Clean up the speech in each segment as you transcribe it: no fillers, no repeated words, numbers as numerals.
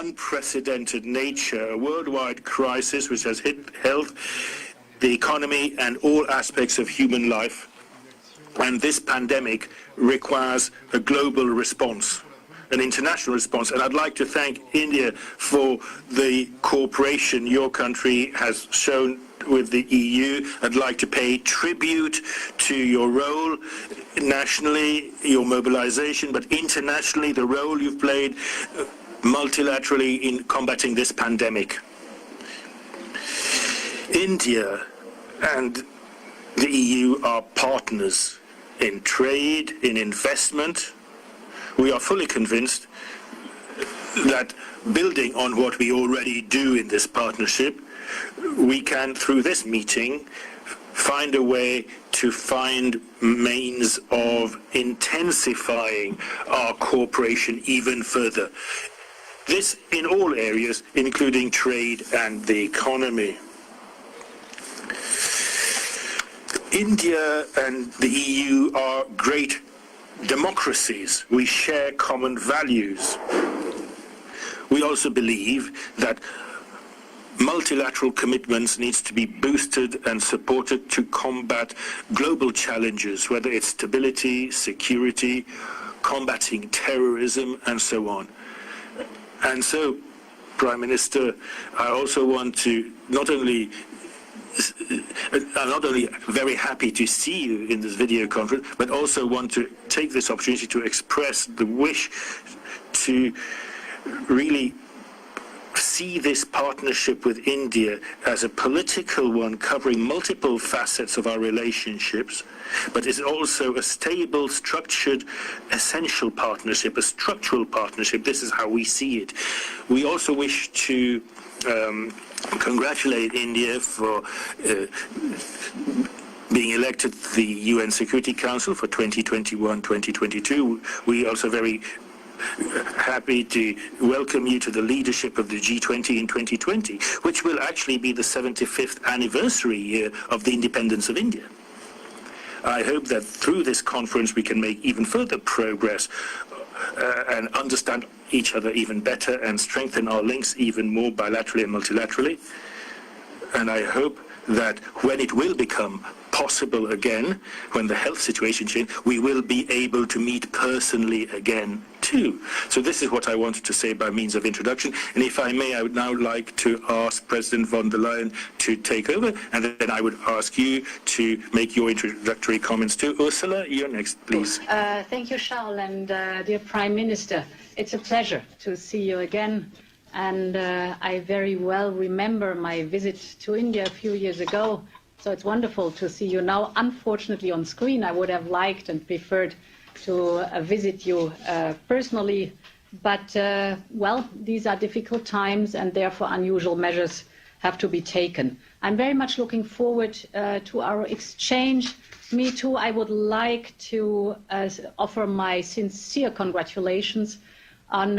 unprecedented nature, a worldwide crisis which has hit health, the economy, and all aspects of human life. And this pandemic requires a global response, an international response. And I'd like to thank India for the cooperation your country has shown with the EU. I'd like to pay tribute to your role nationally, your mobilization, but internationally, the role you've played multilaterally in combating this pandemic. India and the EU are partners in trade, in investment. We are fully convinced that building on what we already do in this partnership, we can, through this meeting, find a way to find means of intensifying our cooperation even further. This in all areas, including trade and the economy. India and the EU are great democracies. We share common values. We also believe that multilateral commitments needs to be boosted and supported to combat global challenges, whether it's stability, security, combating terrorism, and so on. And so, Prime Minister, I also want to I'm not only very happy to see you in this video conference, but also want to take this opportunity to express the wish to really see this partnership with India as a political one covering multiple facets of our relationships, but is also a stable, structured, essential partnership, a structural partnership. This is how we see it. We also wish to congratulate India for being elected to the UN Security Council for 2021-2022. We are also very happy to welcome you to the leadership of the G20 in 2020, which will actually be the 75th anniversary year of the independence of India. I hope that through this conference we can make even further progress and understand each other even better and strengthen our links even more bilaterally and multilaterally. And I hope that when it will become possible again, when the health situation changes, we will be able to meet personally again too. So this is what I wanted to say by means of introduction. And if I may, I would now like to ask President von der Leyen to take over, and then I would ask you to make your introductory comments too. Ursula, you're next, please. Thank you, Charles, and dear Prime Minister. It's a pleasure to see you again. And I very well remember my visit to India a few years ago. So it's wonderful to see you now. Unfortunately on screen, I would have liked and preferred to visit you personally. But, well, these are difficult times and therefore unusual measures have to be taken. I'm very much looking forward to our exchange. Me too, I would like to offer my sincere congratulations on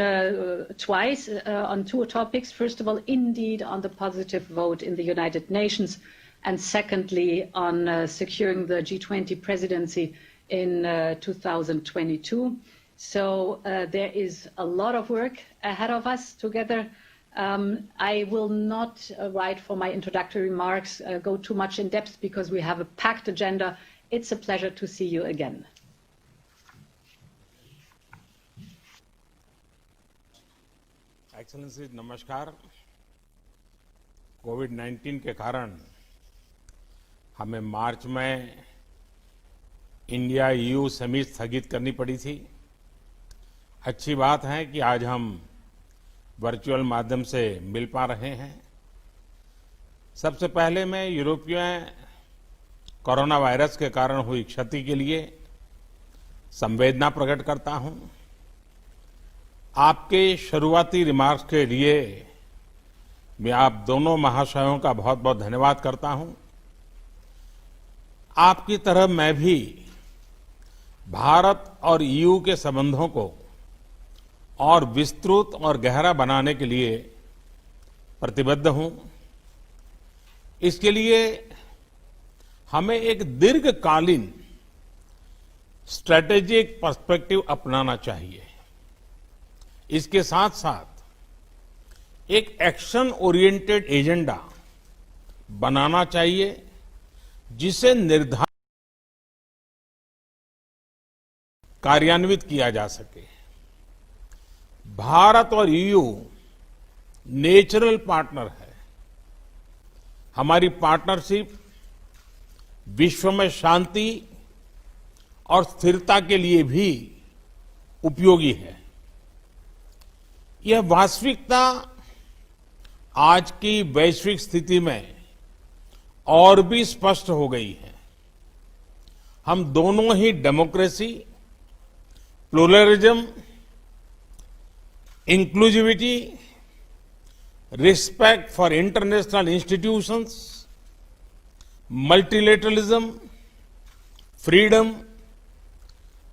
twice on two topics. First of all, indeed, on the positive vote in the United Nations, and secondly, on securing the G20 presidency in 2022. So there is a lot of work ahead of us together. I will not, right for my introductory remarks, go too much in depth because we have a packed agenda. It's a pleasure to see you again. Excellency नमस्कार। कोविड-19 के कारण हमें मार्च में India EU summit स्थगित करनी पड़ी थी। अच्छी बात है कि आज हम वर्चुअल माध्यम से मिल पा रहे हैं। सबसे पहले मैं यूरोपीय कोरोना वायरस के कारण हुई क्षति के लिए संवेदना प्रकट करता हूं। आपके शुरुआती रिमार्क्स के लिए मैं आप दोनों महाशयों का बहुत बहुत धन्यवाद करता हूं। आपकी तरह मैं भी भारत और ईयू के संबंधों को और विस्तृत और गहरा बनाने के लिए प्रतिबद्ध हूं। इसके लिए हमें एक दीर्घकालीन स्ट्रेटेजिक पर्सपेक्टिव अपनाना चाहिए। इसके साथ साथ एक एक्शन ओरिएंटेड एजेंडा बनाना चाहिए जिसे निर्धारित कार्यान्वित किया जा सके। भारत और ईयू नेचुरल पार्टनर है। हमारी पार्टनरशिप विश्व में शांति और स्थिरता के लिए भी उपयोगी है। यह वास्तविकता आज की वैश्विक स्थिति में और भी स्पष्ट हो गई है। हम दोनों ही democracy, pluralism, inclusivity, respect for international institutions, multilateralism, freedom,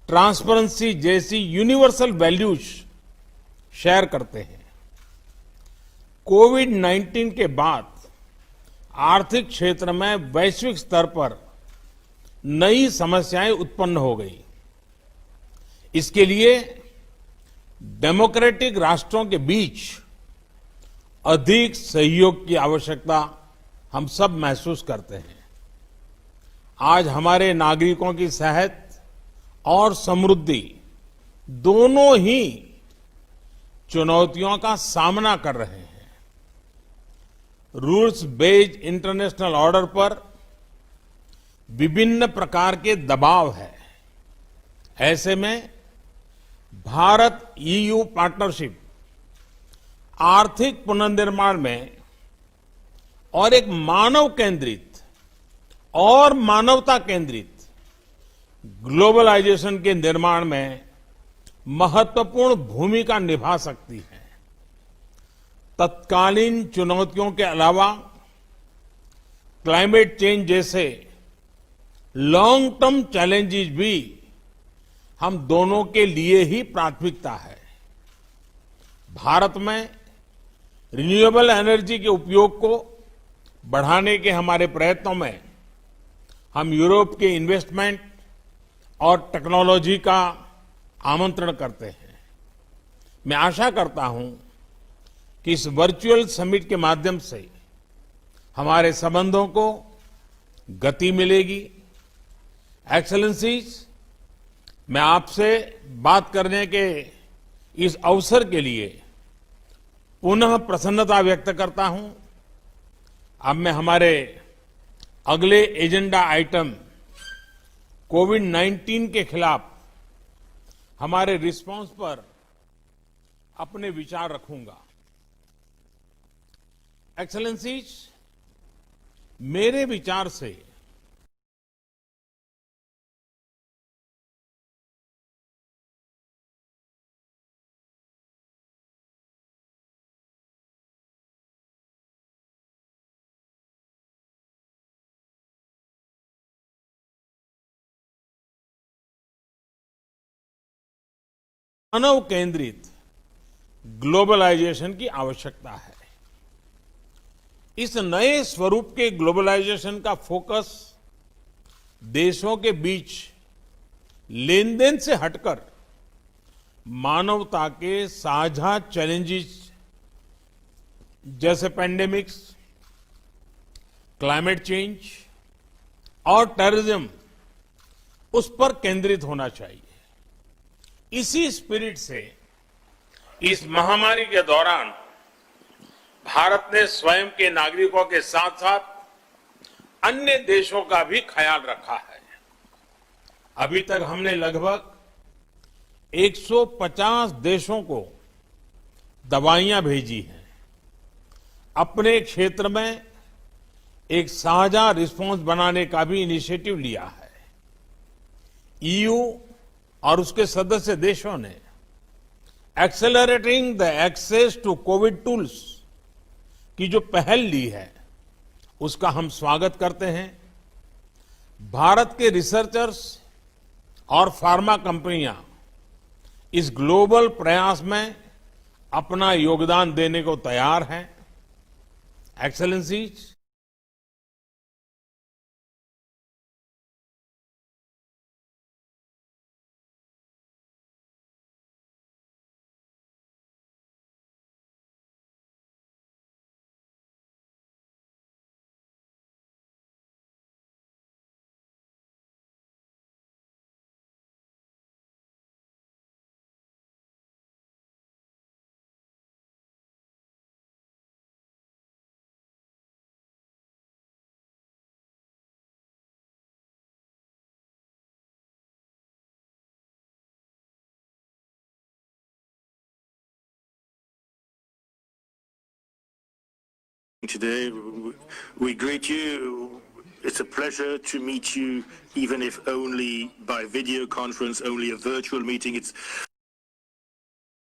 transparency जैसी यूनिवर्सल वैल्यूज शेयर करते हैं। कोविड-19 के बाद आर्थिक क्षेत्र में वैश्विक स्तर पर नई समस्याएं उत्पन्न हो गई। इसके लिए डेमोक्रेटिक राष्ट्रों के बीच अधिक सहयोग की आवश्यकता हम सब महसूस करते हैं। आज हमारे नागरिकों की सेहत और समृद्धि दोनों ही चुनौतियों का सामना कर रहे हैं। रूल्स बेस्ड इंटरनेशनल ऑर्डर पर विभिन्न प्रकार के दबाव है। ऐसे में भारत ईयू पार्टनरशिप आर्थिक पुनर्निर्माण में और एक मानव केंद्रित और मानवता केंद्रित ग्लोबलाइजेशन के निर्माण में महत्वपूर्ण भूमिका निभा सकती है। तत्कालीन चुनौतियों के अलावा क्लाइमेट चेंज जैसे लॉन्ग टर्म चैलेंजेस भी हम दोनों के लिए ही प्राथमिकता है। भारत में रिन्यूएबल एनर्जी के उपयोग को बढ़ाने के हमारे प्रयत्नों में हम यूरोप के इन्वेस्टमेंट और टेक्नोलॉजी का आमंत्रण करते हैं। मैं आशा करता हूं कि इस वर्चुअल समिट के माध्यम से हमारे संबंधों को गति मिलेगी। एक्सेलेंसीज, मैं आपसे बात करने के इस अवसर के लिए पुनः प्रसन्नता व्यक्त करता हूं। अब मैं हमारे अगले एजेंडा आइटम कोविड-19 के खिलाफ हमारे रिस्पांस पर अपने विचार रखूंगा। एक्सेलेंसीज, मेरे विचार से मानव केंद्रित ग्लोबलाइजेशन की आवश्यकता है। इस नए स्वरूप के ग्लोबलाइजेशन का फोकस देशों के बीच लेन-देन से हटकर मानवता के साझा चैलेंजेस जैसे पैंडेमिक्स, क्लाइमेट चेंज और टेररिज्म उस पर केंद्रित होना चाहिए। इसी स्पिरिट से इस महामारी के दौरान भारत ने स्वयं के नागरिकों के साथ साथ अन्य देशों का भी ख्याल रखा है। अभी तक हमने लगभग 150 देशों को दवाइयां भेजी हैं। अपने क्षेत्र में एक साझा रिस्पांस बनाने का भी इनिशिएटिव लिया है। ईयू और उसके सदस्य देशों ने accelerating the access to COVID tools की जो पहल ली है उसका हम स्वागत करते हैं। भारत के रिसर्चर्स और फार्मा कंपनियां इस ग्लोबल प्रयास में अपना योगदान देने को तैयार हैं। Excellencies, today. We greet you. It's a pleasure to meet you, even if only by video conference, only a virtual meeting. It's